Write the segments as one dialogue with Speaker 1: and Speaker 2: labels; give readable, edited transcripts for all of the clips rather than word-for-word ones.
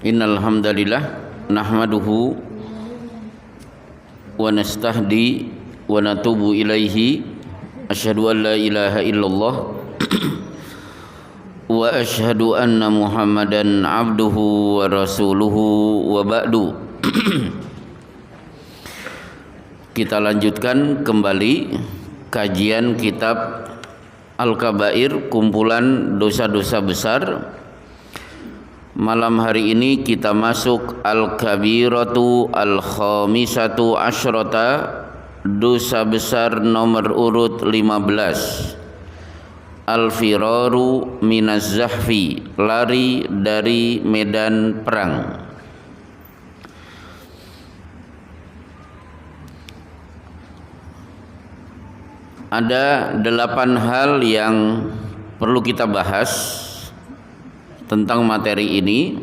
Speaker 1: Innal hamdalillah nahmaduhu wa nastahdi wa natubu ilaihi asyhadu an la ilaha illallah wa asyhadu anna Muhammadan abduhu wa rasuluhu wa ba'du. Kita lanjutkan kembali kajian kitab Al-Kabair, kumpulan dosa-dosa besar. Malam hari ini kita masuk Al-Kabiratu Al-Khamisatu Asyrata, dosa besar nomor urut 15. Al-Firaru minaz zahfi, lari dari medan perang. Ada 8 hal yang perlu kita bahas tentang materi ini.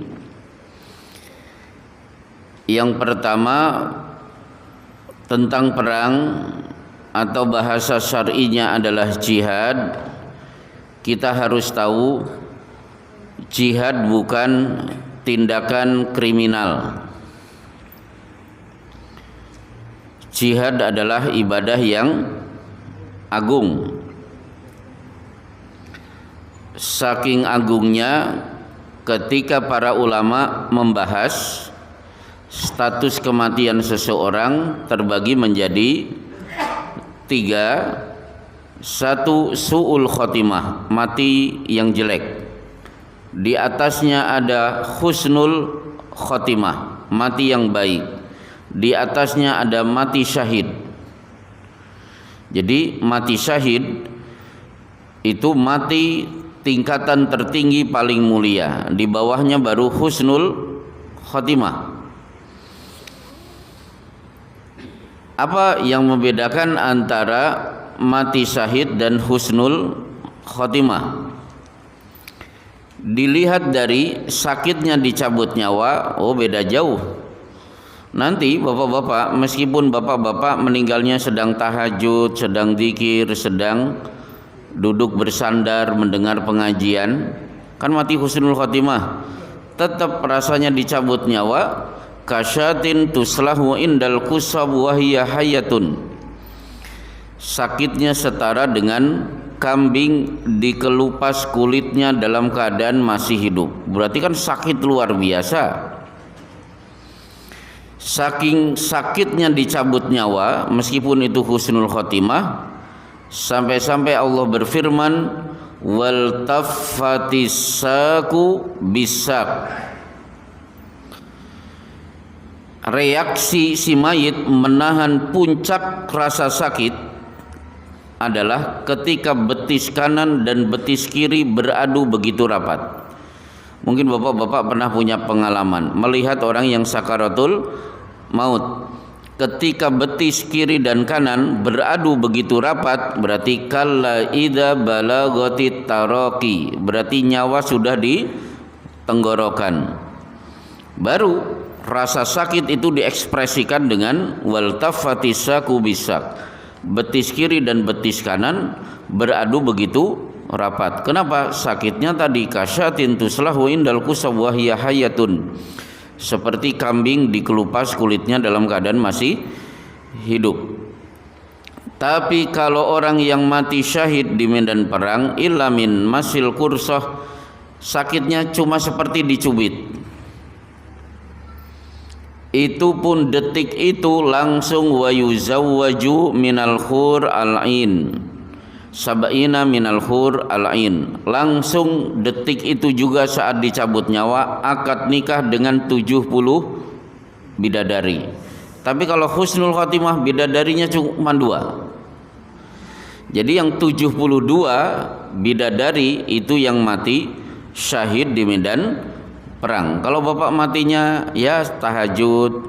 Speaker 1: Yang pertama tentang perang, atau bahasa syar'inya adalah jihad. Kita harus tahu jihad bukan tindakan kriminal. Jihad adalah ibadah yang agung. Saking agungnya, ketika para ulama membahas status kematian seseorang terbagi menjadi 3. 1. Su'ul khotimah, mati yang jelek. Di atasnya ada husnul khotimah, mati yang baik. Di atasnya ada mati syahid. Jadi mati syahid itu mati tingkatan tertinggi paling mulia, di bawahnya baru husnul khotimah. Apa yang membedakan antara mati syahid dan husnul khotimah? Dilihat dari sakitnya dicabut nyawa, oh beda jauh. Nanti bapak-bapak, meskipun bapak-bapak meninggalnya sedang tahajud, sedang zikir, sedang duduk bersandar mendengar pengajian, kan mati husnul khotimah, tetap rasanya dicabut nyawa. Kasyatin tuslahu indal kusab wa hiya hayatun, sakitnya setara dengan kambing dikelupas kulitnya dalam keadaan masih hidup. Berarti kan sakit luar biasa. Saking sakitnya dicabut nyawa, meskipun itu husnul khotimah, sampai-sampai Allah berfirman, wal taffatis saku bisak. Reaksi si mayit menahan puncak rasa sakit adalah ketika betis kanan dan betis kiri beradu begitu rapat. Mungkin bapak-bapak pernah punya pengalaman melihat orang yang sakaratul maut. Ketika betis kiri dan kanan beradu begitu rapat, berarti kalla idza balagati taraqi, berarti nyawa sudah di tenggorokan. Baru rasa sakit itu diekspresikan dengan wal taffatis saku bisak. Betis kiri dan betis kanan beradu begitu rapat. Kenapa? Sakitnya tadi kasyatin tuslahu indal kusab wa hiya hayatun, seperti kambing dikelupas kulitnya dalam keadaan masih hidup. Tapi kalau orang yang mati syahid di medan perang, illa min masil kursah, sakitnya cuma seperti dicubit. Itu pun detik itu langsung wa yuzawwaju minal khur al-ain sab'ina minal khur al-ain, langsung detik itu juga saat dicabut nyawa akad nikah dengan 70 bidadari. Tapi kalau husnul khotimah bidadarinya cuma 2. Jadi yang 72 bidadari itu yang mati syahid di medan perang. Kalau bapak matinya ya tahajud,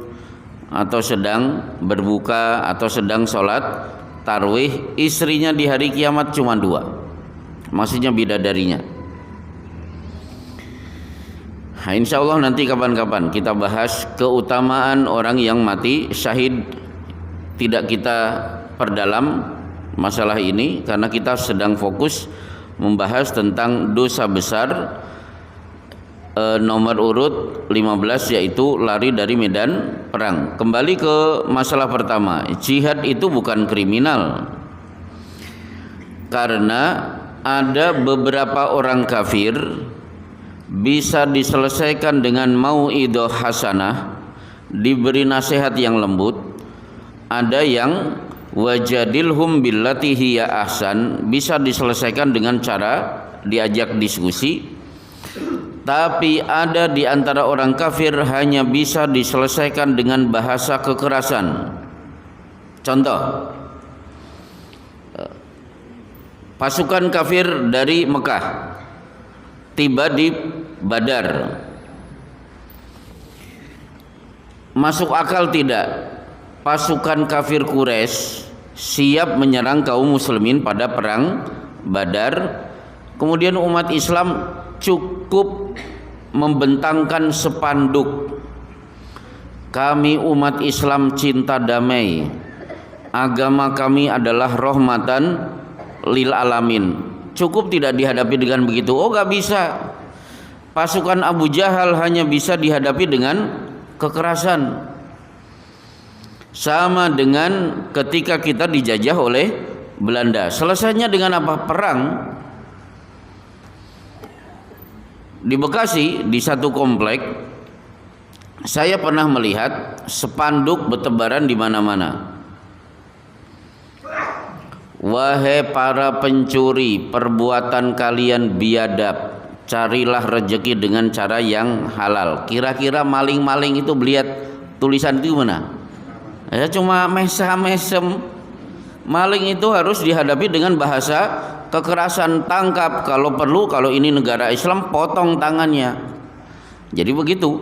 Speaker 1: atau sedang berbuka, atau sedang sholat tarwih, istrinya di hari kiamat cuma 2, maksudnya bidadarinya. Nah, insya Allah nanti kapan-kapan kita bahas keutamaan orang yang mati syahid. Tidak kita perdalam masalah ini karena kita sedang fokus membahas tentang dosa besar nomor urut 15, yaitu lari dari medan perang. Kembali ke masalah pertama, jihad itu bukan kriminal, karena ada beberapa orang kafir bisa diselesaikan dengan mau'idhah hasanah, diberi nasihat yang lembut. Ada yang wajadilhum billati hiya ahsan, bisa diselesaikan dengan cara diajak diskusi. Tapi ada di antara orang kafir hanya bisa diselesaikan dengan bahasa kekerasan. Contoh, pasukan kafir dari Mekah tiba di Badar. Masuk akal tidak pasukan kafir Quraisy siap menyerang kaum muslimin pada perang Badar, kemudian umat Islam cukup membentangkan spanduk, kami umat Islam cinta damai, agama kami adalah rahmatan lil alamin. Cukup tidak dihadapi dengan begitu? Oh, gak bisa. Pasukan Abu Jahal hanya bisa dihadapi dengan kekerasan. Sama dengan ketika kita dijajah oleh Belanda. Selesainya dengan apa? Perang. Di Bekasi, di satu komplek, saya pernah melihat spanduk bertebaran di mana-mana. Wahai para pencuri, perbuatan kalian biadab, carilah rezeki dengan cara yang halal. Kira-kira maling-maling itu melihat tulisan itu mana? Ya cuma mesem. Maling itu harus dihadapi dengan bahasa kekerasan, tangkap, kalau perlu, kalau ini negara Islam potong tangannya. Jadi begitu.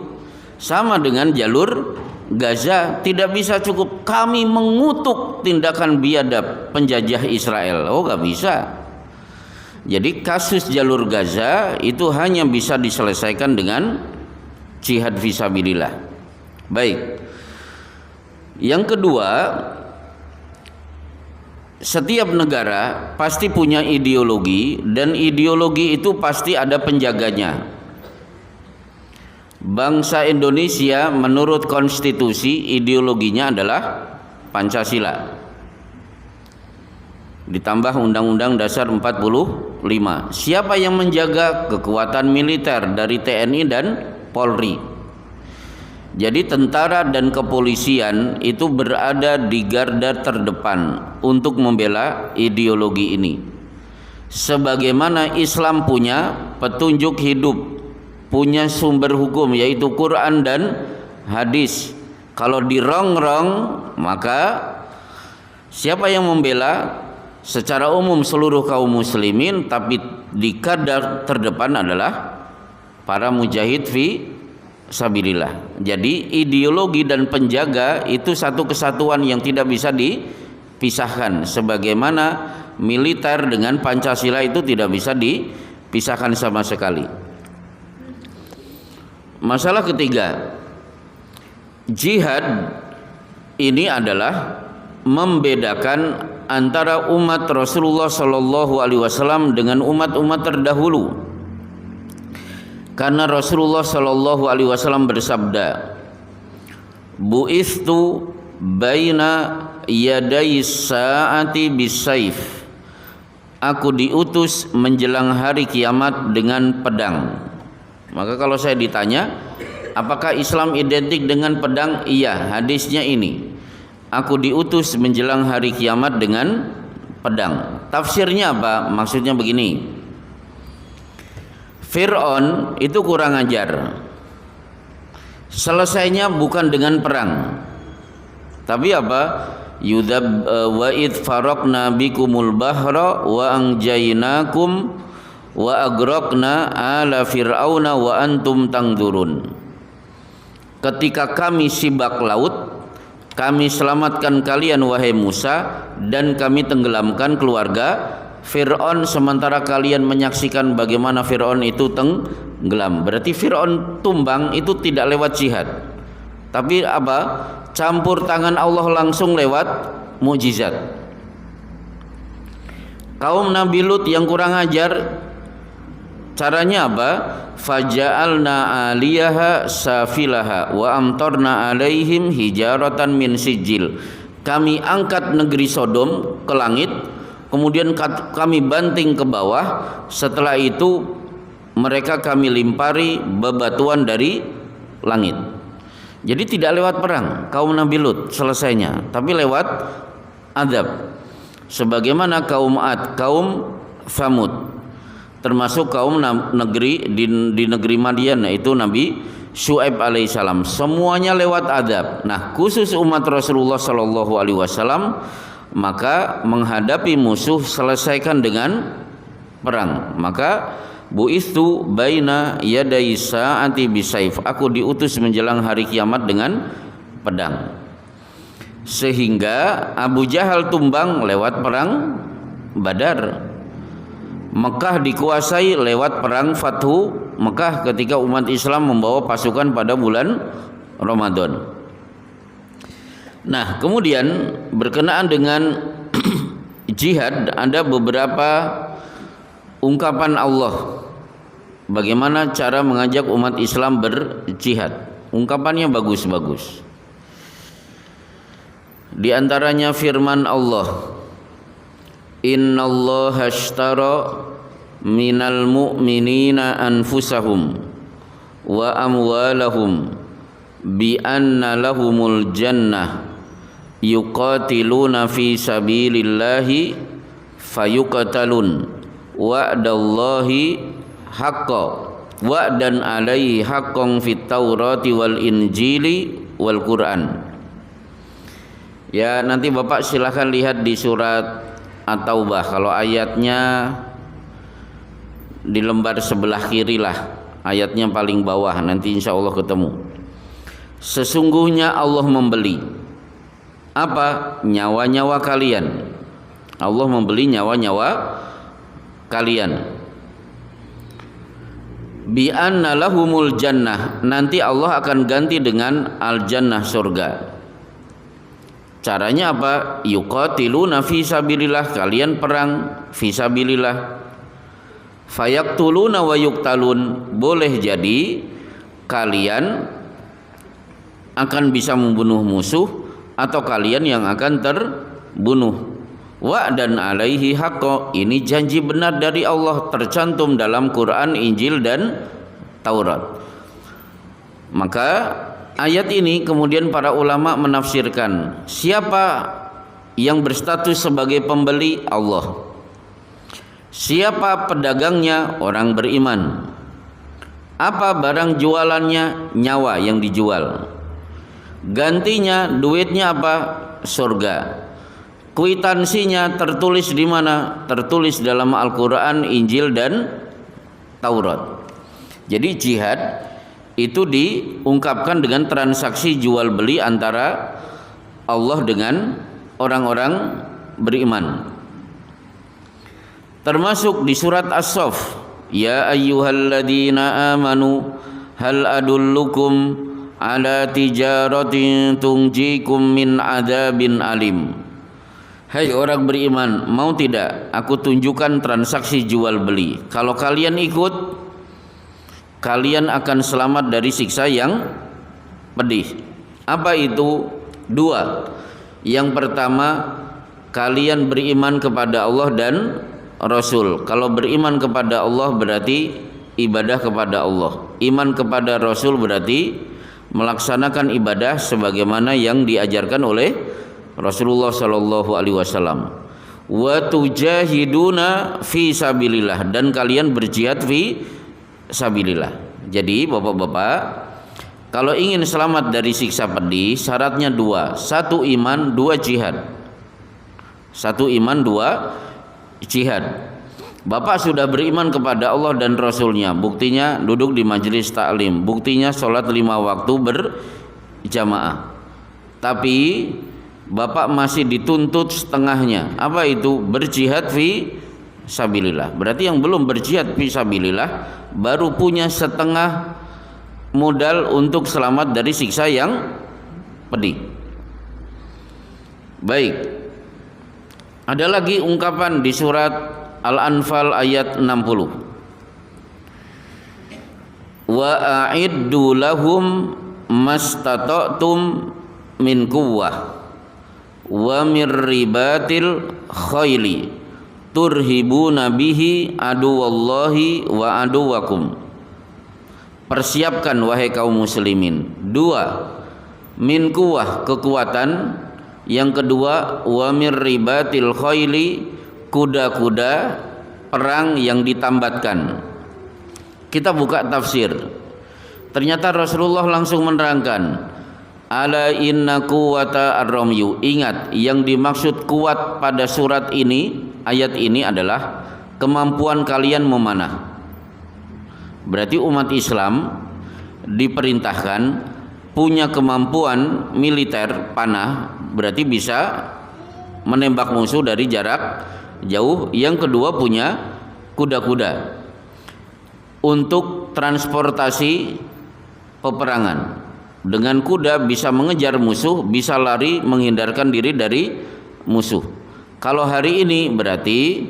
Speaker 1: Sama dengan jalur Gaza, tidak bisa cukup kami mengutuk tindakan biadab penjajah Israel. Oh, gak bisa. Jadi kasus jalur Gaza itu hanya bisa diselesaikan dengan jihad fisabilillah. Baik. Yang kedua, setiap negara pasti punya ideologi, dan ideologi itu pasti ada penjaganya. Bangsa Indonesia menurut konstitusi ideologinya adalah Pancasila. Ditambah Undang-Undang Dasar 45. Siapa yang menjaga? Kekuatan militer dari TNI dan Polri. Jadi tentara dan kepolisian itu berada di garda terdepan untuk membela ideologi ini. Sebagaimana Islam punya petunjuk hidup, punya sumber hukum yaitu Quran dan hadis. Kalau dirongrong, maka siapa yang membela? Secara umum seluruh kaum muslimin, tapi di garda terdepan adalah para mujahid fi sabilillah. Jadi ideologi dan penjaga itu satu kesatuan yang tidak bisa dipisahkan. Sebagaimana militer dengan Pancasila itu tidak bisa dipisahkan sama sekali. Masalah ketiga, jihad ini adalah membedakan antara umat Rasulullah Shallallahu Alaihi Wasallam dengan umat-umat terdahulu. Karena Rasulullah Shallallahu Alaihi Wasallam bersabda, "Bu'istu baina yaday saati bisayf." Aku diutus menjelang hari kiamat dengan pedang. Maka kalau saya ditanya, apakah Islam identik dengan pedang? Iya, hadisnya ini. Aku diutus menjelang hari kiamat dengan pedang. Tafsirnya apa? Maksudnya begini. Fir'aun itu kurang ajar. Selesainya bukan dengan perang, tapi apa? Yudab wa id faraqna bikumul bahra wa anjaynakum wa agraqna ala fir'auna wa antum tangdurun. Ketika kami sibak laut, kami selamatkan kalian wahai Musa, dan kami tenggelamkan keluarga Fir'aun sementara kalian menyaksikan bagaimana Fir'aun itu tenggelam. Berarti Fir'aun tumbang itu tidak lewat jihad, tapi apa? Campur tangan Allah langsung lewat mukjizat. Kaum Nabi Lut yang kurang ajar Caranya apa? Faja'alna 'aliyaha safilaha wa amtarna 'alaihim hijaratan min sijil. Kami angkat negeri Sodom ke langit, kemudian kami banting ke bawah. Setelah itu mereka kami limpari bebatuan dari langit. Jadi tidak lewat perang kaum Nabi Lut selesainya, tapi lewat azab. Sebagaimana kaum Ad, kaum Samud, termasuk kaum negeri di negeri Madian, yaitu Nabi Syuaib alaihissalam, semuanya lewat azab. Nah, khusus umat Rasulullah sallallahu alaihi wasallam, maka menghadapi musuh selesaikan dengan perang. Maka bu'istu baina yaday sa'ati bisaif, aku diutus menjelang hari kiamat dengan pedang. Sehingga Abu Jahal tumbang lewat perang Badar. Mekah dikuasai lewat perang Fathu Mekah ketika umat Islam membawa pasukan pada bulan Ramadan. Nah, kemudian berkenaan dengan jihad, ada beberapa ungkapan Allah bagaimana cara mengajak umat Islam berjihad. Ungkapannya bagus-bagus. Di antaranya firman Allah, Innallaha ashtara minal mu'minina anfusahum wa amwalahum bi anna lahumul jannah yuqatiluna fi sabilillahi fayuqatalun wa'dallahi haqqan wa'dan alaihi haqqan fit taurati wal injili wal Qur'an. Ya, nanti Bapak silahkan lihat di surat At-Taubah. Kalau ayatnya di lembar sebelah kiri lah, ayatnya paling bawah, nanti insya Allah ketemu. Sesungguhnya Allah membeli apa? Nyawa-nyawa kalian. Allah membeli nyawa-nyawa kalian. Bi anna lahumul jannah, nanti Allah akan ganti dengan al-jannah, surga. Caranya apa? Yuqatiluna fi sabilillah, kalian perang fi sabilillah. Fayaktuluna wa yuktalun, boleh jadi kalian akan bisa membunuh musuh atau kalian yang akan terbunuh. Wa dan alaihi haqqo, ini janji benar dari Allah, tercantum dalam Quran, Injil dan Taurat. Maka ayat ini kemudian para ulama menafsirkan, siapa yang berstatus sebagai pembeli? Allah. Siapa pedagangnya? Orang beriman. Apa barang jualannya? Nyawa yang dijual. Gantinya, duitnya apa? Surga. Kwitansinya tertulis di mana? Tertulis dalam Al-Quran, Injil dan Taurat. Jadi jihad itu diungkapkan dengan transaksi jual beli antara Allah dengan orang-orang beriman. Termasuk di surat As-Saff, ya ayyuhalladzina amanu hal adullukum ala tijaratin tunjikum min adzabin alim. Hai orang beriman, mau tidak aku tunjukkan transaksi jual beli? Kalau kalian ikut, kalian akan selamat dari siksa yang pedih. Apa itu? Dua. Yang pertama, kalian beriman kepada Allah dan Rasul. Kalau beriman kepada Allah berarti ibadah kepada Allah. Iman kepada Rasul berarti melaksanakan ibadah sebagaimana yang diajarkan oleh Rasulullah sallallahu alaihi wasallam. Wa tujahiduna fi sabilillah, dan kalian berjihad fi sabilillah. Jadi Bapak-bapak, kalau ingin selamat dari siksa pedih, syaratnya dua. Satu iman, dua jihad. Satu iman, dua jihad. Bapak sudah beriman kepada Allah dan Rasulnya, buktinya duduk di majelis taklim, buktinya sholat 5 waktu berjamaah. Tapi Bapak masih dituntut setengahnya. Apa itu? Berjihad fi sabilillah. Berarti yang belum berjihad fi sabilillah baru punya setengah modal untuk selamat dari siksa yang pedih. Baik. Ada lagi ungkapan di surat Al-Anfal ayat 60. wa a'iddu lahum mastata'tum min quwwah wa mir ribatil khayli turhibuna bihi aduwallahi wa aduwakum. Persiapkan wahai kaum muslimin. 2, min quwwah, kekuatan. Yang kedua, wa mir ribatil khayli, kuda-kuda perang yang ditambatkan. Kita buka tafsir. Ternyata Rasulullah langsung menerangkan, ala inna quwwata ar-ramyu. Ingat, yang dimaksud kuat pada surat ini, ayat ini adalah kemampuan kalian memanah. Berarti umat Islam diperintahkan punya kemampuan militer panah, berarti bisa menembak musuh dari jarak jauh. Yang kedua, punya kuda-kuda untuk transportasi peperangan. Dengan kuda bisa mengejar musuh, bisa lari menghindarkan diri dari musuh. Kalau hari ini berarti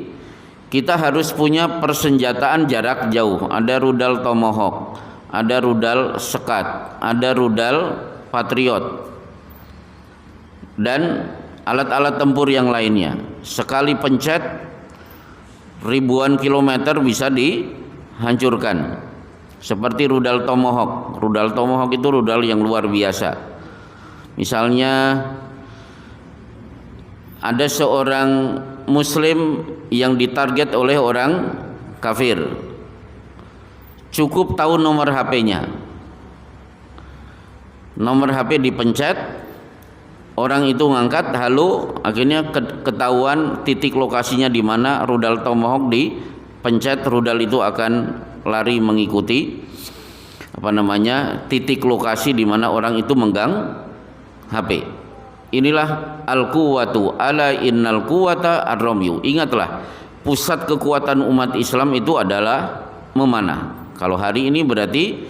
Speaker 1: kita harus punya persenjataan jarak jauh. Ada rudal Tomahawk, ada rudal Scud, ada rudal Patriot, dan alat-alat tempur yang lainnya. Sekali pencet ribuan kilometer bisa dihancurkan. Seperti rudal Tomahawk. Rudal Tomahawk itu rudal yang luar biasa. Misalnya ada seorang muslim yang ditarget oleh orang kafir, cukup tahu nomor HP-nya. Nomor HP dipencet, orang itu ngangkat, halo, akhirnya ketahuan titik lokasinya di mana. Rudal Tomahawk dipencet, rudal itu akan lari mengikuti titik lokasi di mana orang itu menggang HP. Inilah al-quwwatu, ala innal quwwata ar-ramyu. Ingatlah, pusat kekuatan umat Islam itu adalah memanah. Kalau hari ini berarti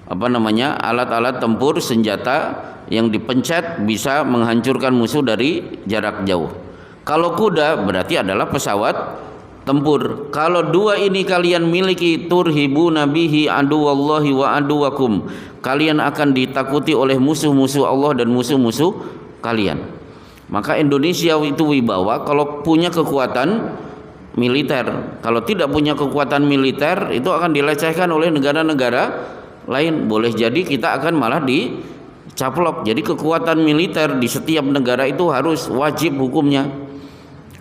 Speaker 1: alat-alat tempur, senjata yang dipencet bisa menghancurkan musuh dari jarak jauh. Kalau kuda berarti adalah pesawat tempur. Kalau 2 ini kalian miliki, turhibuna bihi aduwallahi wa aduwakum, kalian akan ditakuti oleh musuh-musuh Allah dan musuh-musuh kalian. Maka Indonesia itu wibawa kalau punya kekuatan militer. Kalau tidak punya kekuatan militer, itu akan dilecehkan oleh negara-negara lain. Boleh jadi kita akan malah dicaplok. Jadi kekuatan militer di setiap negara itu harus wajib hukumnya.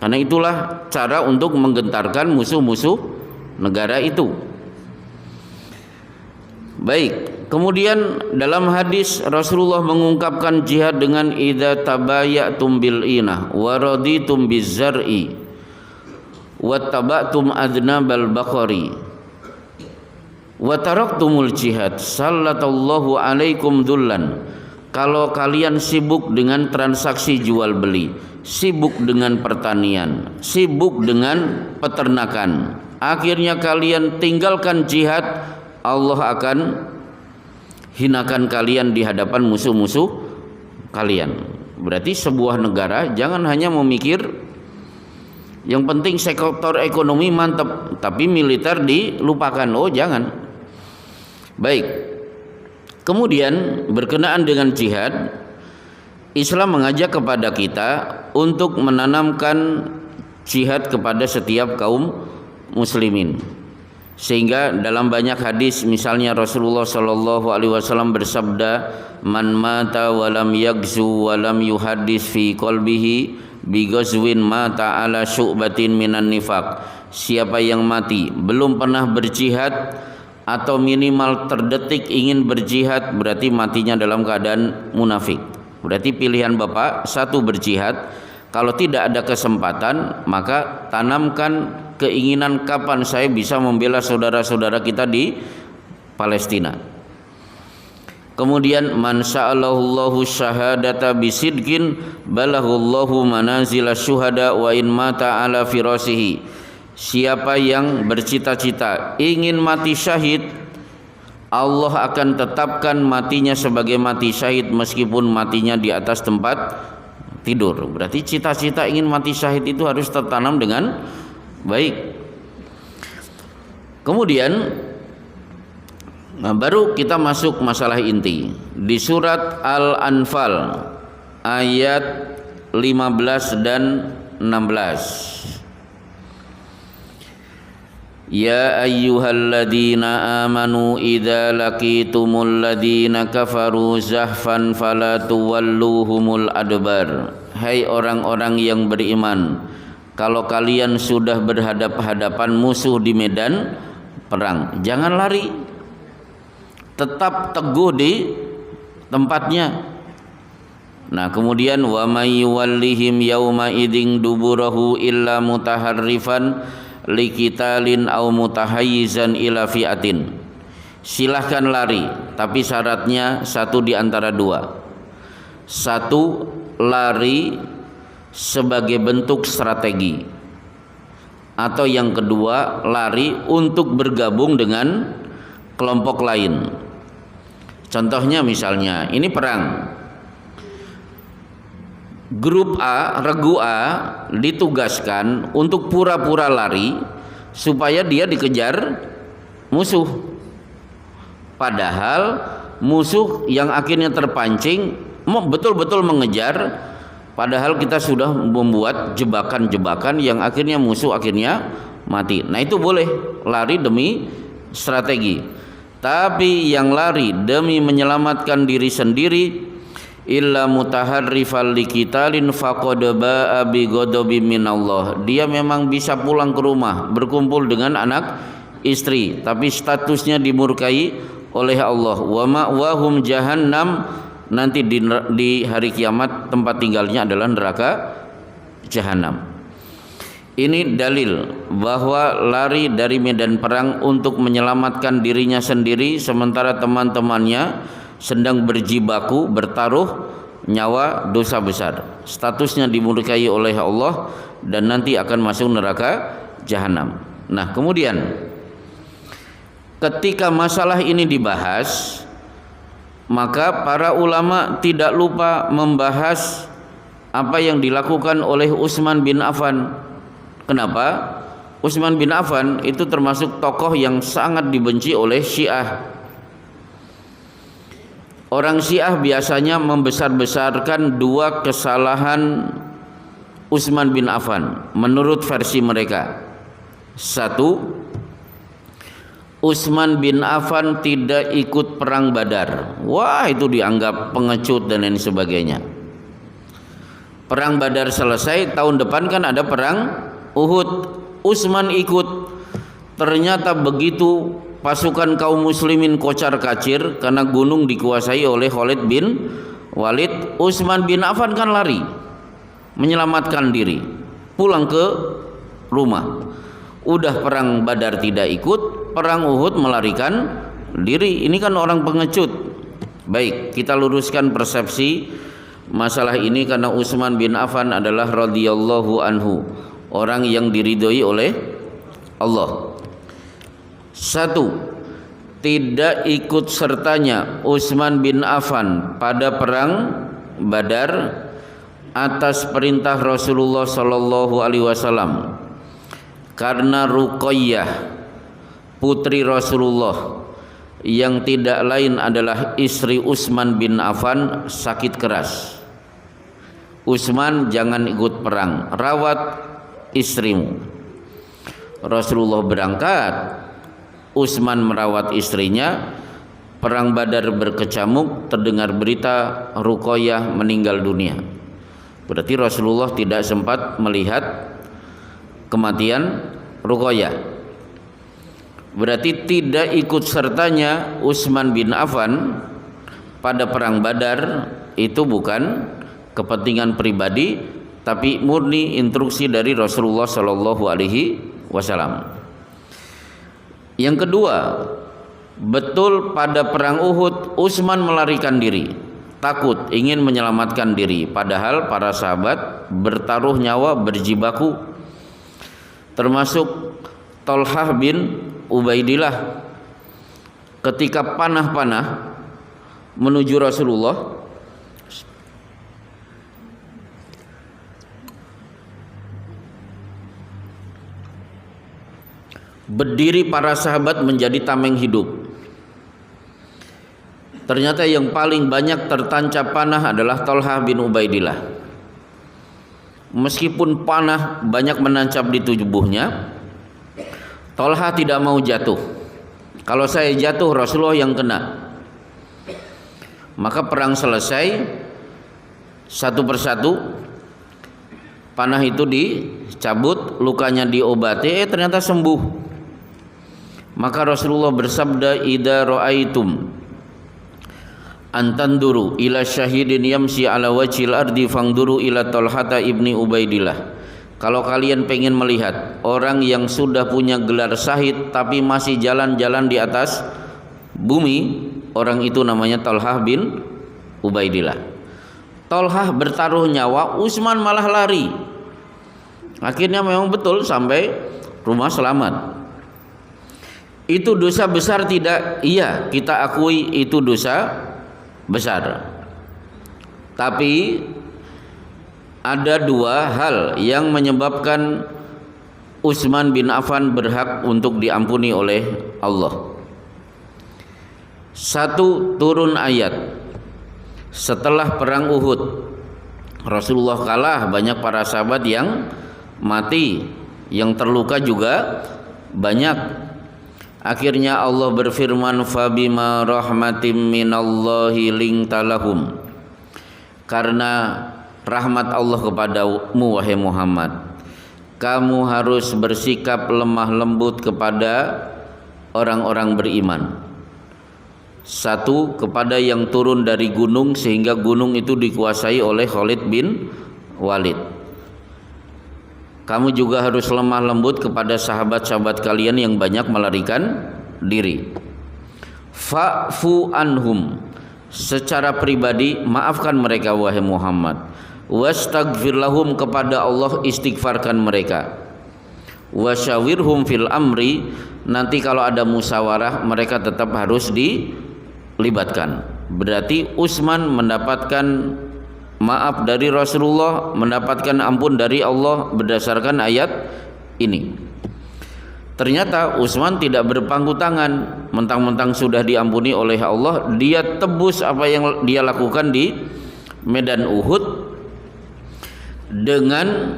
Speaker 1: Karena itulah cara untuk menggentarkan musuh-musuh negara itu. Baik. Kemudian dalam hadis Rasulullah mengungkapkan jihad dengan idza tabayatum bil inah wa raditum bizar'i wa tabatum adnabal baqari wa taraktumul jihad sallallahu alaikum dzullan. Kalau kalian sibuk dengan transaksi jual beli, sibuk dengan pertanian, sibuk dengan peternakan, akhirnya kalian tinggalkan jihad, Allah akan hinakan kalian di hadapan musuh-musuh kalian. Berarti sebuah negara jangan hanya memikir yang penting sektor ekonomi mantap, tapi militer dilupakan. Oh, jangan. Baik. Kemudian berkenaan dengan jihad, Islam mengajak kepada kita untuk menanamkan jihad kepada setiap kaum muslimin. Sehingga dalam banyak hadis, misalnya Rasulullah sallallahu alaihi wasallam bersabda, man mata wa lam yaghzu wa lam yuhaddis fi qalbihi bi ghazwin mata ala syu'batin minan nifaq. Siapa yang mati belum pernah berjihad atau minimal terdetik ingin berjihad, berarti matinya dalam keadaan munafik. Berarti pilihan Bapak, 1 berjihad. Kalau tidak ada kesempatan, maka tanamkan keinginan kapan saya bisa membela saudara-saudara kita di Palestina. Kemudian man sa'alahullahu syahadata bisidqin balahullahu manazila syuhada wa in mata ala firasihi. Siapa yang bercita-cita ingin mati syahid, Allah akan tetapkan matinya sebagai mati syahid meskipun matinya di atas tempat tidur. Berarti cita-cita ingin mati syahid itu harus tertanam dengan baik. Kemudian Nah, baru kita masuk masalah inti di surat Al-Anfal ayat 15 dan 16. Ya ayyuhalladzina amanu idza laqitumul ladzina kafaru zahfan fala tuwalluhumul adbar. Hai orang-orang yang beriman, kalau kalian sudah berhadap-hadapan musuh di medan perang, jangan lari, tetap teguh di tempatnya. Nah, kemudian wa may yuwallihim yauma idzin duburahu illa mutaharrifan liqitalin aw mutahayyizan ila fi'atin. Silahkan lari, tapi syaratnya satu di antara dua. Satu, lari sebagai bentuk strategi, atau yang kedua, lari untuk bergabung dengan kelompok lain. Contohnya misalnya, ini perang. Grup A, regu A ditugaskan untuk pura-pura lari supaya dia dikejar musuh. Padahal musuh yang akhirnya terpancing betul-betul mengejar, padahal kita sudah membuat jebakan-jebakan yang akhirnya musuh akhirnya mati. Nah, itu boleh lari demi strategi. Tapi yang lari demi menyelamatkan diri sendiri, illa mutaharrifal liqitalin faqad ba'a bi ghadabin minallah. Dia memang bisa pulang ke rumah berkumpul dengan anak istri, tapi statusnya dimurkai oleh Allah. Wa ma'wahum jahannam, nanti di hari kiamat tempat tinggalnya adalah neraka jahanam. Ini dalil bahwa lari dari medan perang untuk menyelamatkan dirinya sendiri sementara teman-temannya sedang berjibaku bertaruh nyawa, dosa besar. Statusnya dimurkai oleh Allah dan nanti akan masuk neraka jahanam. Nah, kemudian ketika masalah ini dibahas, maka para ulama tidak lupa membahas apa yang dilakukan oleh Utsman bin Affan. Kenapa? Utsman bin Affan itu termasuk tokoh yang sangat dibenci oleh Syiah. Orang Syiah biasanya membesar-besarkan dua kesalahan Utsman bin Affan menurut versi mereka. Satu, Utsman bin Affan tidak ikut perang Badar. Wah, itu dianggap pengecut dan lain sebagainya. Perang Badar selesai, tahun depan kan ada perang Uhud. Utsman ikut. Ternyata begitu pasukan kaum muslimin kocar-kacir karena gunung dikuasai oleh Khalid bin Walid, Utsman bin Affan kan lari menyelamatkan diri, pulang ke rumah. Udah perang Badar tidak ikut, perang Uhud melarikan diri. Ini kan orang pengecut. Baik, kita luruskan persepsi masalah ini karena Utsman bin Affan adalah radhiyallahu anhu, orang yang diridhoi oleh Allah. Satu, tidak ikut sertanya Utsman bin Affan pada perang Badar atas perintah Rasulullah sallallahu alaihi wasallam, karena Ruqayyah putri Rasulullah yang tidak lain adalah istri Utsman bin Affan sakit keras. Utsman, jangan ikut perang, rawat istrimu. Rasulullah berangkat, Utsman merawat istrinya. Perang Badar berkecamuk, terdengar berita Ruqayyah meninggal dunia. Berarti Rasulullah tidak sempat melihat kematian Ruqayyah. Berarti tidak ikut sertanya Utsman bin Affan pada perang Badar itu bukan kepentingan pribadi, tapi murni instruksi dari Rasulullah sallallahu alaihi wasallam. Yang kedua, betul pada perang Uhud Utsman melarikan diri, takut ingin menyelamatkan diri, padahal para sahabat bertaruh nyawa berjibaku, termasuk Thalhah bin Ubaidillah ketika panah-panah menuju Rasulullah. Berdiri para sahabat menjadi tameng hidup. Ternyata yang paling banyak tertancap panah adalah Thalhah bin Ubaidillah. Meskipun panah banyak menancap di tubuhnya, Thalhah tidak mau jatuh. Kalau saya jatuh, Rasulullah yang kena. Maka perang selesai, satu persatu panah itu dicabut, lukanya diobati, ternyata sembuh. Maka Rasulullah bersabda, "Idza ra'aitum antanduru ila syahidin yamsi ala wajhil ardi fangduru ila Thalhata ibni Ubaidillah." Kalau kalian pengen melihat orang yang sudah punya gelar syahid tapi masih jalan-jalan di atas bumi, orang itu namanya Thalhah bin Ubaidillah. Thalhah bertaruh nyawa, Utsman malah lari. Akhirnya memang betul sampai rumah selamat. Itu dosa besar tidak? Iya, kita akui itu dosa besar. Tapi ada dua hal yang menyebabkan Utsman bin Affan berhak untuk diampuni oleh Allah. Satu, turun ayat setelah perang Uhud. Rasulullah kalah, banyak para sahabat yang mati, yang terluka juga banyak. Akhirnya Allah berfirman, "Fabima rahmatim minallahi lintalahum." Karena rahmat Allah kepadamu wahai Muhammad, kamu harus bersikap lemah lembut kepada orang-orang beriman. Satu, kepada yang turun dari gunung sehingga gunung itu dikuasai oleh Khalid bin Walid. Kamu juga harus lemah lembut kepada sahabat-sahabat kalian yang banyak melarikan diri. Fa'fu anhum, secara pribadi maafkan mereka wahai Muhammad. Wastaghfir lahum, kepada Allah istighfarkan mereka. Wasyawirhum fil amri, nanti kalau ada musyawarah mereka tetap harus dilibatkan. Berarti Utsman mendapatkan maaf dari Rasulullah, mendapatkan ampun dari Allah berdasarkan ayat ini. Ternyata Utsman tidak berpangku tangan, mentang-mentang sudah diampuni oleh Allah, dia tebus apa yang dia lakukan di medan Uhud dengan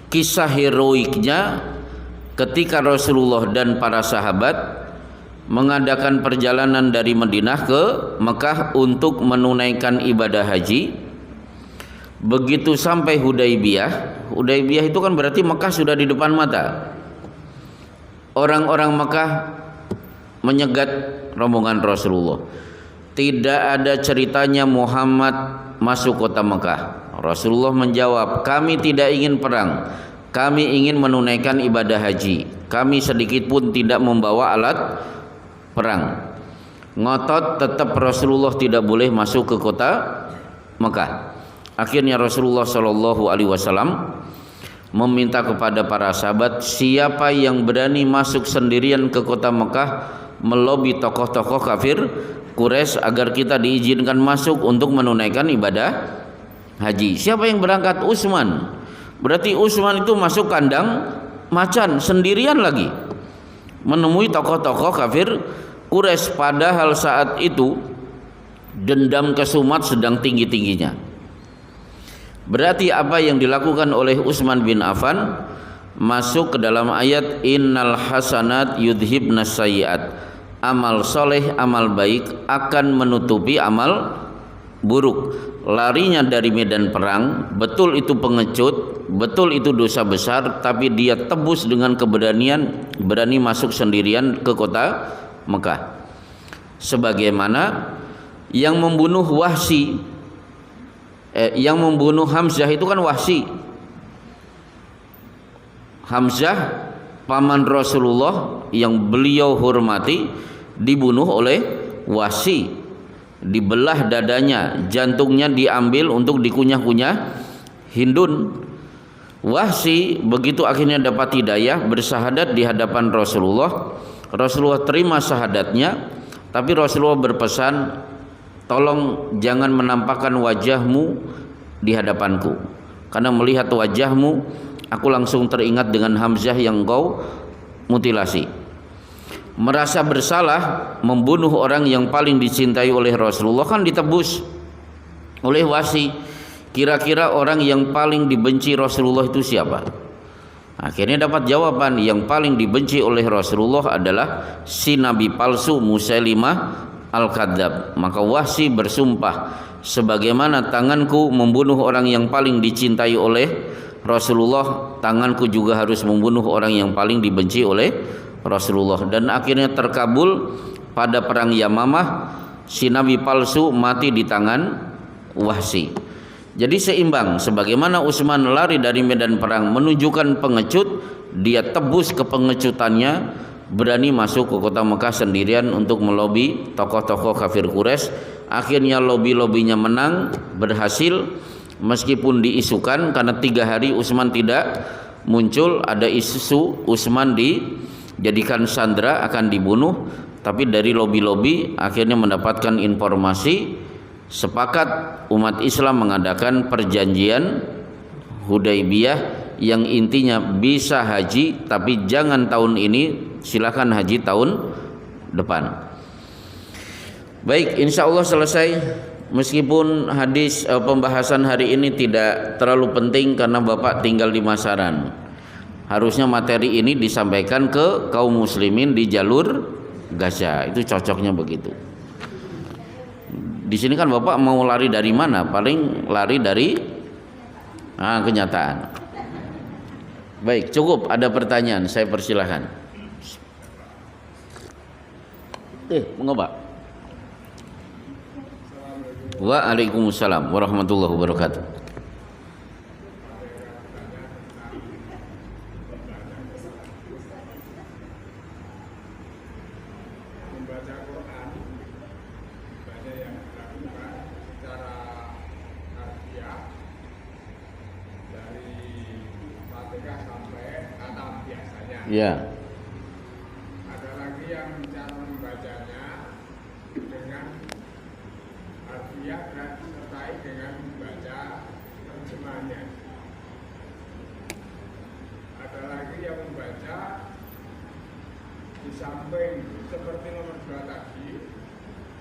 Speaker 1: kisah heroiknya ketika Rasulullah dan para sahabat mengadakan perjalanan dari Madinah ke Mekah untuk menunaikan ibadah haji. Begitu sampai Hudaybiyah, Hudaybiyah itu kan berarti Mekah sudah di depan mata. Orang-orang Mekah menyegat rombongan Rasulullah. Tidak ada ceritanya Muhammad masuk kota Mekah. Rasulullah menjawab, kami tidak ingin perang, kami ingin menunaikan ibadah haji. Kami sedikit pun tidak membawa alat perang. Ngotot tetap Rasulullah tidak boleh masuk ke kota Mekah. Akhirnya Rasulullah SAW meminta kepada para sahabat, siapa yang berani masuk sendirian ke kota Mekah melobi tokoh-tokoh kafir Quraisy agar kita diizinkan masuk untuk menunaikan ibadah haji. Siapa yang berangkat? Utsman. Berarti Utsman itu masuk kandang macan sendirian lagi, menemui tokoh-tokoh kafir Quraisy. Padahal saat itu dendam kesumat sedang tinggi-tingginya. Berarti apa yang dilakukan oleh Utsman bin Affan masuk ke dalam ayat innal hasanat yudhibnas sayyiat. Amal soleh, amal baik akan menutupi amal buruk. Larinya dari medan perang, betul itu pengecut, betul itu dosa besar, tapi dia tebus dengan keberanian, berani masuk sendirian ke kota Mekah. Sebagaimana yang membunuh Wahsy, yang membunuh Hamzah itu kan Wahsy. Hamzah paman Rasulullah yang beliau hormati dibunuh oleh Wahsy, dibelah dadanya, jantungnya diambil untuk dikunyah-kunyah Hindun. Wahsy begitu akhirnya dapat hidayah, bersahadat di hadapan Rasulullah. Rasulullah terima syahadatnya, tapi Rasulullah berpesan, tolong jangan menampakkan wajahmu di hadapanku, karena melihat wajahmu aku langsung teringat dengan Hamzah yang kau mutilasi. merasa bersalah membunuh orang yang paling dicintai oleh Rasulullah, kan ditebus oleh wasi. Kira-kira orang yang paling dibenci Rasulullah itu siapa? Akhirnya dapat jawaban, yang paling dibenci oleh Rasulullah adalah si nabi palsu Musailimah Al-Kadzab. Maka Wahsy bersumpah, sebagaimana tanganku membunuh orang yang paling dicintai oleh Rasulullah, tanganku juga harus membunuh orang yang paling dibenci oleh Rasulullah. Dan akhirnya terkabul pada perang Yamamah, si nabi palsu mati di tangan Wahsy. Jadi seimbang, sebagaimana Utsman lari dari medan perang menunjukkan pengecut, dia tebus ke pengecutannya, berani masuk ke kota Mekah sendirian untuk melobi tokoh-tokoh kafir Quraisy. Akhirnya lobi-lobinya menang, berhasil, meskipun diisukan karena 3 hari Utsman tidak muncul, ada isu Utsman dijadikan sandera akan dibunuh. Tapi dari lobi-lobi akhirnya mendapatkan informasi, sepakat umat Islam mengadakan perjanjian Hudaybiyah yang intinya bisa haji, tapi jangan tahun ini, silakan haji tahun depan. Baik, insya Allah selesai. Meskipun hadis pembahasan hari ini tidak terlalu penting karena Bapak tinggal di Masaran, harusnya materi ini disampaikan ke kaum muslimin di jalur Gaza, itu cocoknya begitu. Di sini kan Bapak mau lari dari mana? Paling lari dari kenyataan. Baik, cukup. Ada pertanyaan, saya persilahkan. Monggo Pak. Waalaikumsalam warahmatullahi wabarakatuh. Ya.
Speaker 2: Ada lagi yang cara membacanya dengan harfiah dan disertai dengan membaca terjemahannya. Ada lagi yang membaca di samping seperti nomor 2 tadi,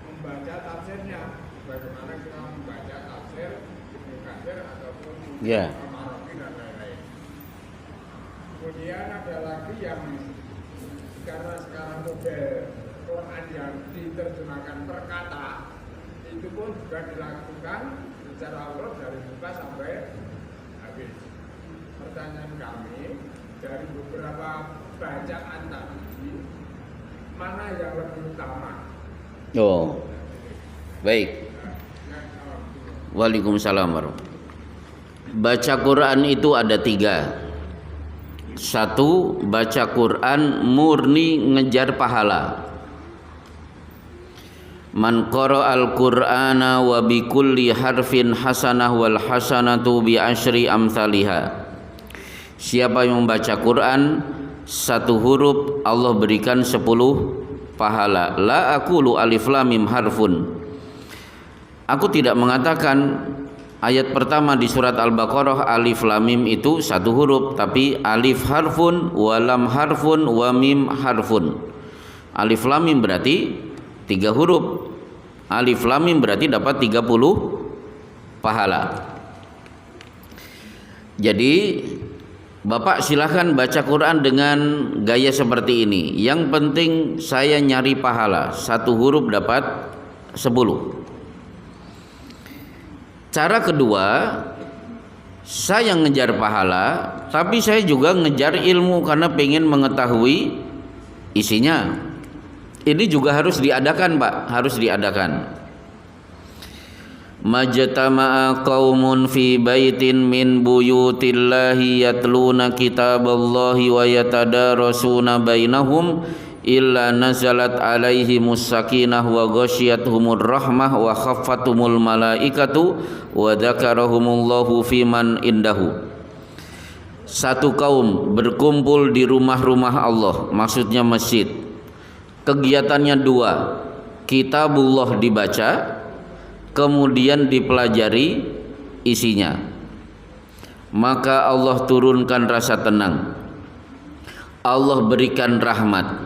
Speaker 2: membaca tafsirnya, bagaimana kita membaca tafsir Ibnu Katsir ataupun Al-Maroki dan lain-lain. Kemudian ada lagi yang karena sekarang model Quran yang diterjemahkan per kata, itu pun juga dilakukan secara urut dari buka sampai habis. Pertanyaan kami, dari beberapa bacaan tadi, mana yang lebih utama?
Speaker 1: Oh, baik. Waalaikumsalam warahmatullahi. Baca Quran itu ada 3. 1, baca Quran murni ngejar pahala. Man qara'al Qur'ana wa bi kulli harfin hasanah wal hasanatu bi asyri amsalihha. Siapa yang membaca Quran 1 huruf, Allah berikan 10 pahala. La aqulu alif lam mim harfun. Aku tidak mengatakan ayat pertama di surat Al-Baqarah alif lam mim itu 1 huruf, tapi alif harfun, wa lam harfun, wa mim harfun. Alif lam mim berarti 3 huruf. Alif lam mim berarti dapat 30 pahala. Jadi Bapak silahkan baca Quran dengan gaya seperti ini. Yang penting saya nyari pahala. 1 huruf dapat 10. Cara kedua, saya ngejar pahala, tapi saya juga ngejar ilmu karena pengen mengetahui isinya. Ini juga harus diadakan, Pak, harus diadakan. Majtama'a qaumun fi baitin min buyutillahi yatluna kitaballahi wa yatadarasuna bainahum illa nazalat alaihimus sakinah wa ghasyiyatuhumur rahmah wa khaffatumul malaikatu wa dzakarahumullahu fiman indahu. 1 kaum berkumpul di rumah-rumah Allah, maksudnya masjid. Kegiatannya 2, kitabullah dibaca, kemudian dipelajari isinya. Maka Allah turunkan rasa tenang, Allah berikan rahmat,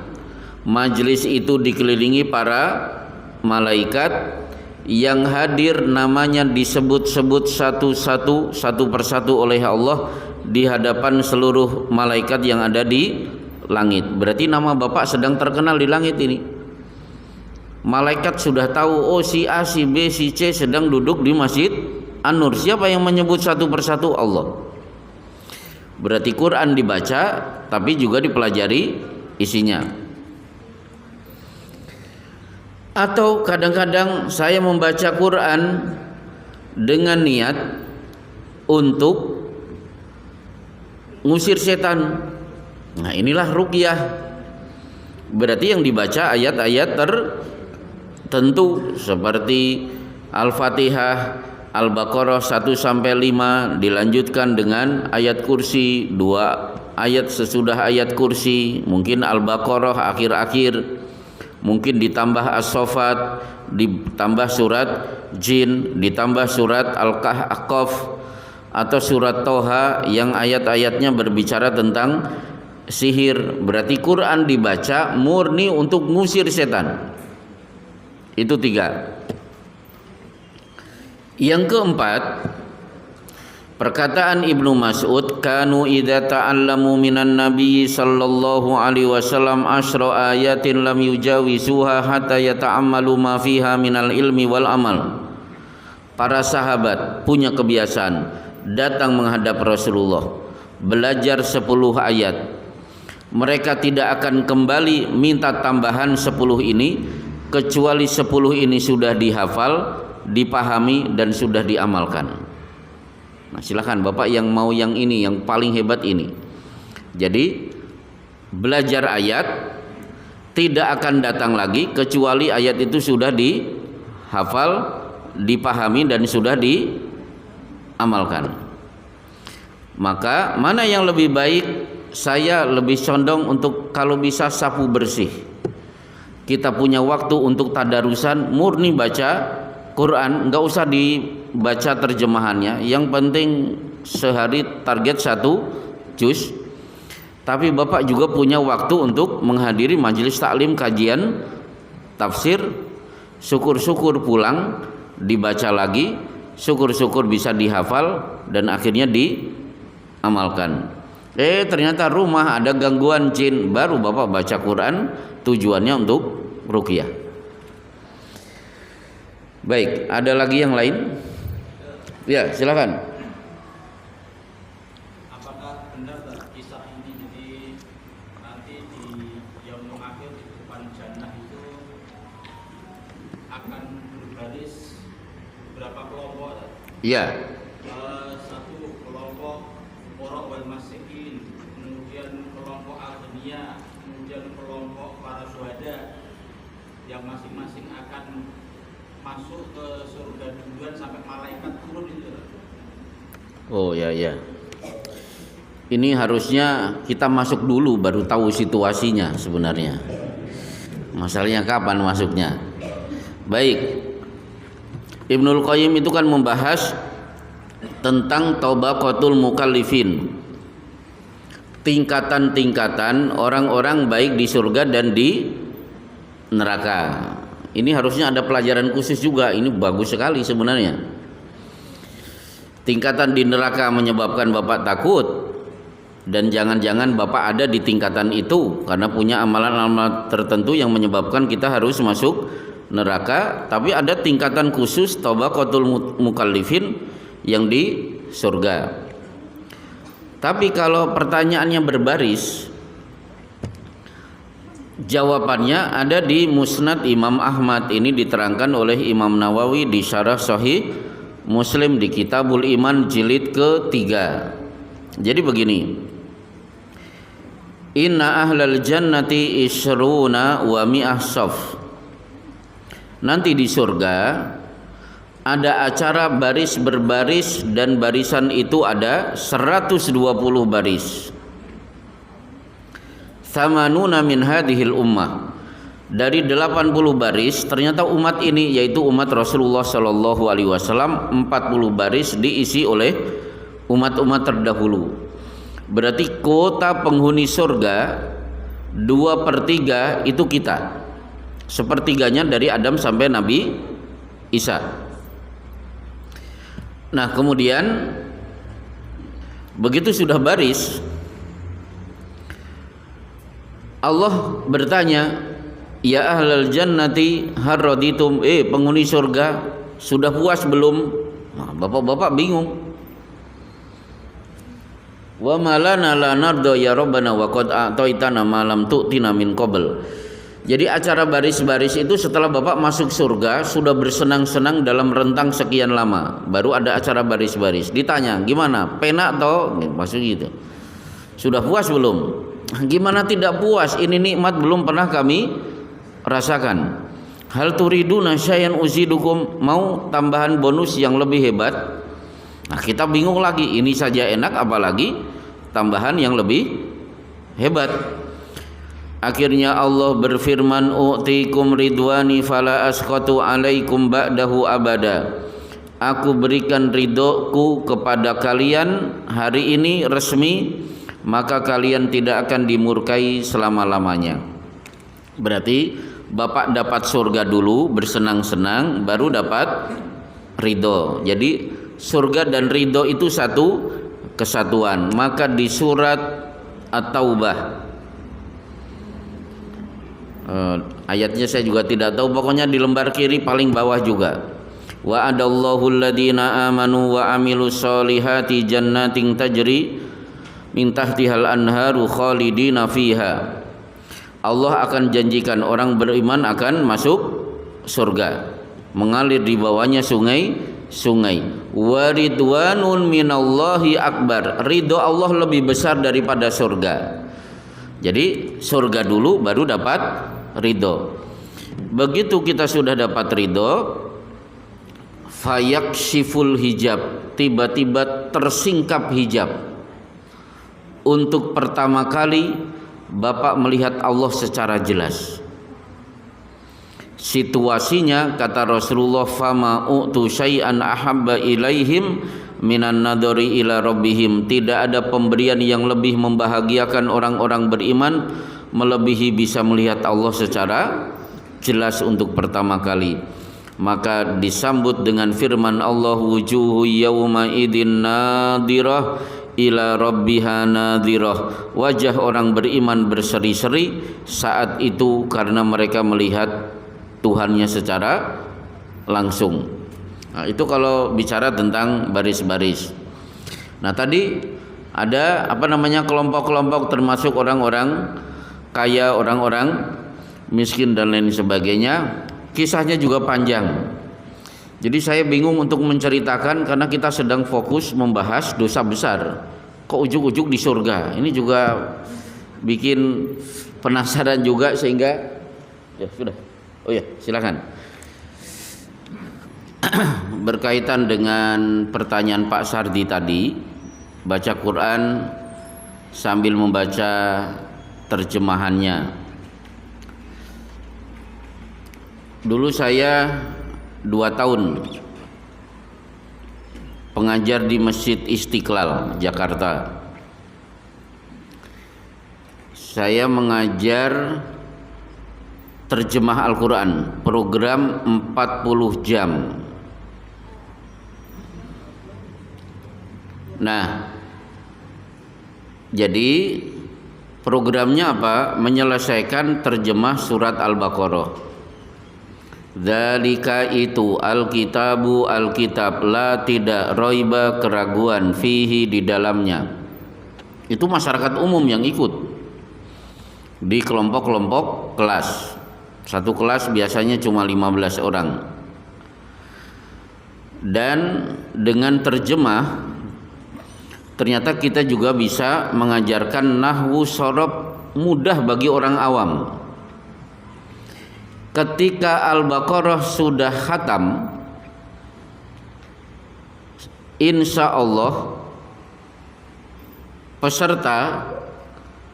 Speaker 1: Majlis itu dikelilingi para malaikat yang hadir namanya disebut-sebut satu persatu oleh Allah di hadapan seluruh malaikat yang ada di langit. Berarti nama Bapak sedang terkenal di langit ini. Malaikat sudah tahu, oh si A, si B, si C sedang duduk di Masjid An-Nur. Siapa yang menyebut satu persatu? Allah. Berarti Quran dibaca tapi juga dipelajari isinya. Atau kadang-kadang saya membaca Quran dengan niat untuk ngusir setan. Nah, inilah ruqyah. Berarti yang dibaca ayat-ayat tertentu seperti Al-Fatihah, Al-Baqarah 1 sampai 5 dilanjutkan dengan ayat kursi, 2 ayat sesudah ayat kursi, mungkin Al-Baqarah akhir-akhir, mungkin ditambah As-Saffat, ditambah surat Jin, ditambah surat Al-Kahf atau surat Toha yang ayat-ayatnya berbicara tentang sihir. Berarti Quran dibaca murni untuk ngusir setan. Itu 3. Yang keempat, perkataan Ibnu Mas'ud, kanu idza ta'allamu minan nabiy sallallahu alaihi wasallam asyra ayatin lam yujawizuha hatta yata'ammalu ma fiha minal ilmi wal amal. Para sahabat punya kebiasaan datang menghadap Rasulullah, belajar 10 ayat. Mereka tidak akan kembali minta tambahan 10 ini kecuali 10 ini sudah dihafal, dipahami dan sudah diamalkan. Nah, silakan Bapak yang mau yang ini, yang paling hebat ini. Jadi belajar ayat tidak akan datang lagi kecuali ayat itu sudah dihafal, dipahami dan sudah diamalkan. Maka mana yang lebih baik? Saya lebih condong untuk kalau bisa sapu bersih. Kita punya waktu untuk tadarusan, murni baca Quran, enggak usah dibaca terjemahannya. Yang penting sehari target 1 juz. Tapi Bapak juga punya waktu untuk menghadiri majelis taklim, kajian tafsir. Syukur-syukur pulang dibaca lagi, syukur-syukur bisa dihafal dan akhirnya diamalkan. Ternyata rumah ada gangguan jin, baru Bapak baca Quran, tujuannya untuk ruqyah. Baik, ada lagi yang lain? Ya, silakan.
Speaker 3: Apakah benar kisah ini, jadi nanti di yaumul akhir di depan jannah itu akan berbaris berapa kelompok?
Speaker 1: Ya.
Speaker 3: Satu kelompok orang wal masikin, kemudian kelompok agniya, kemudian kelompok para syuhada yang masing-masing akan masuk ke surga duluan sampai malaikat turun itu.
Speaker 1: Oh ya. Ini harusnya kita masuk dulu baru tahu situasinya sebenarnya. Masalahnya kapan masuknya? Baik. Ibnul Qayyim itu kan membahas tentang tabaqatul mukallifin. Tingkatan-tingkatan orang-orang baik di surga dan di neraka. Ini harusnya ada pelajaran khusus juga. Ini bagus sekali sebenarnya. Tingkatan di neraka menyebabkan Bapak takut, dan jangan-jangan Bapak ada di tingkatan itu karena punya amalan-amalan tertentu yang menyebabkan kita harus masuk neraka. Tapi ada tingkatan khusus tabaqatul mukallifin yang di surga. Tapi kalau pertanyaannya berbaris, jawabannya ada di Musnad Imam Ahmad. Ini diterangkan oleh Imam Nawawi di Syarah Sahih Muslim di Kitabul Iman jilid ke-3. Jadi begini, inna ahlal jannati isruna wa mi'ah saf. Nanti di surga ada acara baris berbaris, dan barisan itu ada 120 baris. Thamanuna min hadhil ummah. Dari 80 baris ternyata umat ini, yaitu umat Rasulullah sallallahu alaihi wasallam, 40 baris diisi oleh umat-umat terdahulu. Berarti kota penghuni surga 2/3 itu kita, sepertiganya dari Adam sampai Nabi Isa. Nah kemudian begitu sudah baris, Allah bertanya, ya ahlal jannati har raditum, penghuni surga, sudah puas belum? Nah, bapak-bapak bingung. Wa malana la nardo ya rabbana wa qad a'taitana ma lam tu'tina min qabl. Jadi acara baris-baris itu setelah bapak masuk surga sudah bersenang-senang dalam rentang sekian lama, baru ada acara baris-baris. Ditanya, gimana? Penak atau maksud gitu. Sudah puas belum? Gimana tidak puas? Ini nikmat belum pernah kami rasakan. Hal turiduna syai'an uzidukum, mau tambahan bonus yang lebih hebat? Nah kita bingung lagi, ini saja enak apalagi tambahan yang lebih hebat. Akhirnya Allah berfirman, u'tikum ridwani fala asqatu alaikum ba'dahu abada. Aku berikan ridhoku kepada kalian hari ini resmi, maka kalian tidak akan dimurkai selama-lamanya. Berarti bapak dapat surga dulu bersenang-senang, baru dapat ridho. Jadi surga dan ridho itu satu kesatuan. Maka di surat At-Taubah, ayatnya saya juga tidak tahu, pokoknya di lembar kiri paling bawah juga. Wa'adallahu alladhina amanu wa amilus solihati jannatin tajri min tahtihal anharu khalidina fiha. Allah akan janjikan orang beriman akan masuk surga, mengalir di bawahnya sungai-sungai. Waridwanun minallahi akbar, ridho Allah lebih besar daripada surga. Jadi surga dulu baru dapat ridho. Begitu kita sudah dapat ridho, fayakshiful hijab, tiba-tiba tersingkap hijab. Untuk pertama kali bapak melihat Allah secara jelas. Situasinya kata Rasulullah, fama u'tu syai'an ahabba ilaihim minan nadhari ila rabbihim, tidak ada pemberian yang lebih membahagiakan orang-orang beriman melebihi bisa melihat Allah secara jelas untuk pertama kali. Maka disambut dengan firman Allah, wujuhu yawma idin nadirah ila rabbiha nadirah, wajah orang beriman berseri-seri saat itu karena mereka melihat Tuhannya secara langsung. Nah, itu kalau bicara tentang baris-baris. Nah, tadi ada kelompok-kelompok termasuk orang-orang kaya, orang-orang miskin dan lain sebagainya. Kisahnya juga panjang. Jadi saya bingung untuk menceritakan karena kita sedang fokus membahas dosa besar. Kok ujuk-ujuk di surga? Ini juga bikin penasaran juga sehingga ya sudah. Oh ya, silakan. Berkaitan dengan pertanyaan Pak Sardi tadi, baca Quran sambil membaca terjemahannya. Dulu saya 2 tahun pengajar di Masjid Istiqlal, Jakarta. Saya mengajar terjemah Al-Quran, program 40 jam. Nah, jadi programnya apa? Menyelesaikan terjemah surat Al-Baqarah. Dzalika itu al-kitabu al-kitab la tidak roiba keraguan fihi di dalamnya. Itu masyarakat umum yang ikut di kelompok-kelompok kelas. Satu kelas biasanya cuma 15 orang. Dan dengan terjemah ternyata kita juga bisa mengajarkan nahwu shorof mudah bagi orang awam. Ketika Al-Baqarah sudah khatam, insya Allah peserta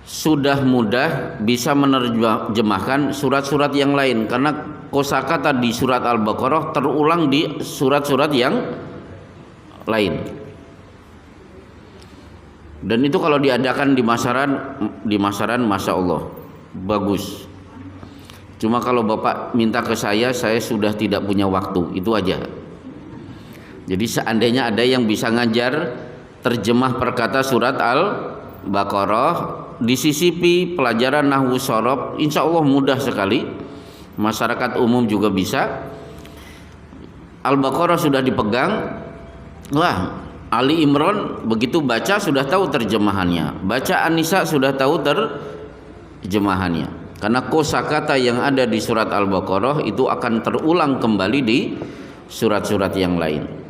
Speaker 1: sudah mudah bisa menerjemahkan surat-surat yang lain, karena kosakata di surat Al-Baqarah terulang di surat-surat yang lain. Dan itu kalau diadakan di masaran Masya Allah. bagus. Cuma kalau Bapak minta ke saya sudah tidak punya waktu, itu aja. Jadi seandainya ada yang bisa ngajar terjemah perkata surat Al-Baqarah, disisipi pelajaran nahwu shorof, insya Allah mudah sekali. Masyarakat umum juga bisa. Al-Baqarah sudah dipegang, wah, Ali Imran begitu baca sudah tahu terjemahannya, baca An-Nisa sudah tahu terjemahannya. Karena kosakata yang ada di surat Al-Baqarah itu akan terulang kembali di surat-surat yang lain.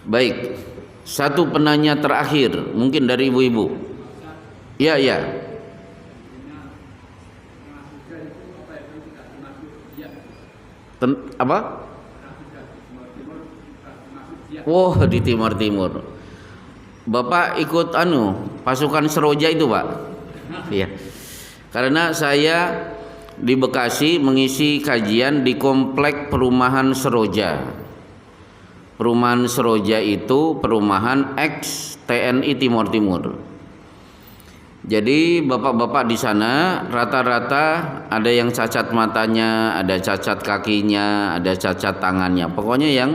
Speaker 1: Baik, satu penanya terakhir mungkin dari ibu-ibu. Ya. Apa? Oh, di timur. Bapak ikut pasukan Seroja itu, Pak? Iya. Karena saya di Bekasi mengisi kajian di komplek perumahan Seroja. Perumahan Seroja itu perumahan ex TNI Timur Timur. Jadi bapak-bapak di sana rata-rata ada yang cacat matanya, ada cacat kakinya, ada cacat tangannya. Pokoknya yang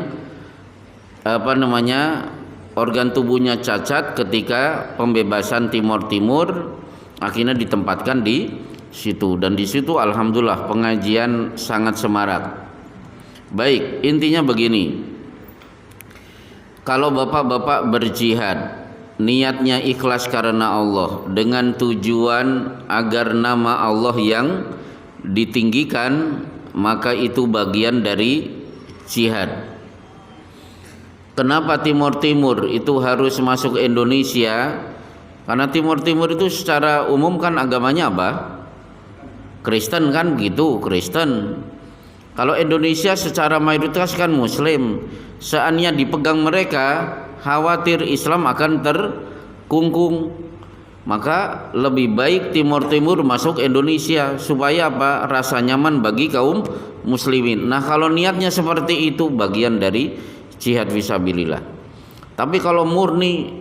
Speaker 1: organ tubuhnya cacat ketika pembebasan Timur Timur akhirnya ditempatkan di situ, dan di situ alhamdulillah pengajian sangat semarak. Baik, intinya begini. Kalau bapak-bapak berjihad niatnya ikhlas karena Allah dengan tujuan agar nama Allah yang ditinggikan, maka itu bagian dari jihad. Kenapa Timur Timur itu harus masuk Indonesia? Karena Timur Timur itu secara umum kan agamanya apa? Kristen kan gitu, Kristen. Kalau Indonesia secara mayoritas kan Muslim. Seandainya dipegang mereka, khawatir Islam akan terkungkung. Maka lebih baik Timur Timur masuk Indonesia supaya apa? Rasa nyaman bagi kaum muslimin. Nah, kalau niatnya seperti itu bagian dari jihad fisabilillah. Tapi kalau murni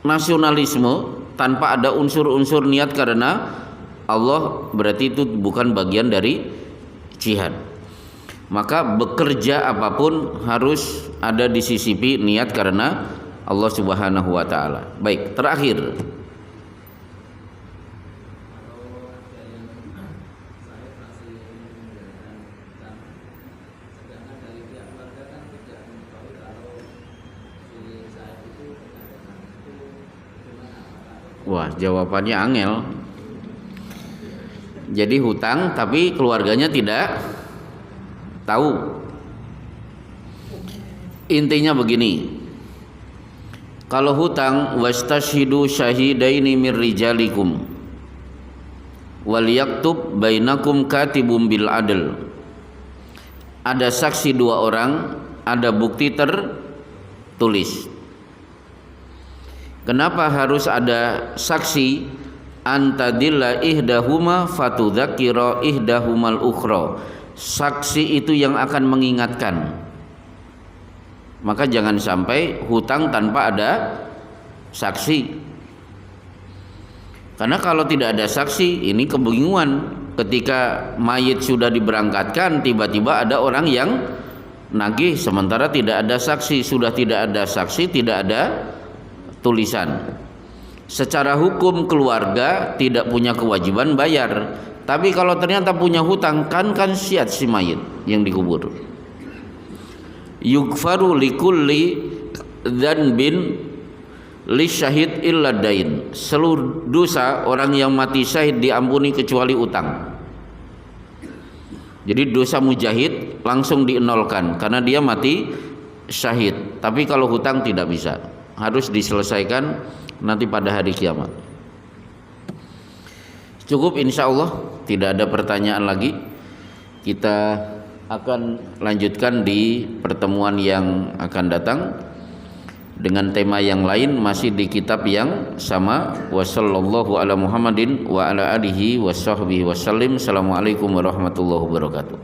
Speaker 1: nasionalisme tanpa ada unsur-unsur niat karena Allah, berarti itu bukan bagian dari jihad. Maka bekerja apapun harus ada disisipi niat karena Allah Subhanahu wa taala. Baik, terakhir. Wah, jawabannya angel. Jadi hutang tapi keluarganya tidak tahu. Intinya begini. Kalau hutang, wastashhidu syahidaini mir rijalikum wal yaktub bainakum katibum bil adl. Ada saksi 2 orang, ada bukti tertulis. Kenapa harus ada saksi? Antadilla ihdahuma fatudzakira ihdahumal ukhra. Saksi itu yang akan mengingatkan. Maka jangan sampai hutang tanpa ada saksi. Karena kalau tidak ada saksi, ini kebingungan. Ketika mayit sudah diberangkatkan, tiba-tiba ada orang yang nagih sementara tidak ada saksi. Sudah tidak ada saksi, tidak ada tulisan. Secara hukum keluarga tidak punya kewajiban bayar. Tapi kalau ternyata punya hutang, kan siat si mayit yang dikubur. Yugfaru likulli dzanbin li syahid illa dain. Seluruh dosa orang yang mati syahid diampuni kecuali utang. Jadi dosa mujahid langsung dienolkan karena dia mati syahid. Tapi kalau hutang tidak bisa, harus diselesaikan nanti pada hari kiamat. Cukup, insya Allah tidak ada pertanyaan lagi. Kita akan lanjutkan di pertemuan yang akan datang dengan tema yang lain, masih di kitab yang sama. Wassallallahu ala Muhammadin wa ala alihi washabbihi wasallim. Assalamualaikum warahmatullahi wabarakatuh.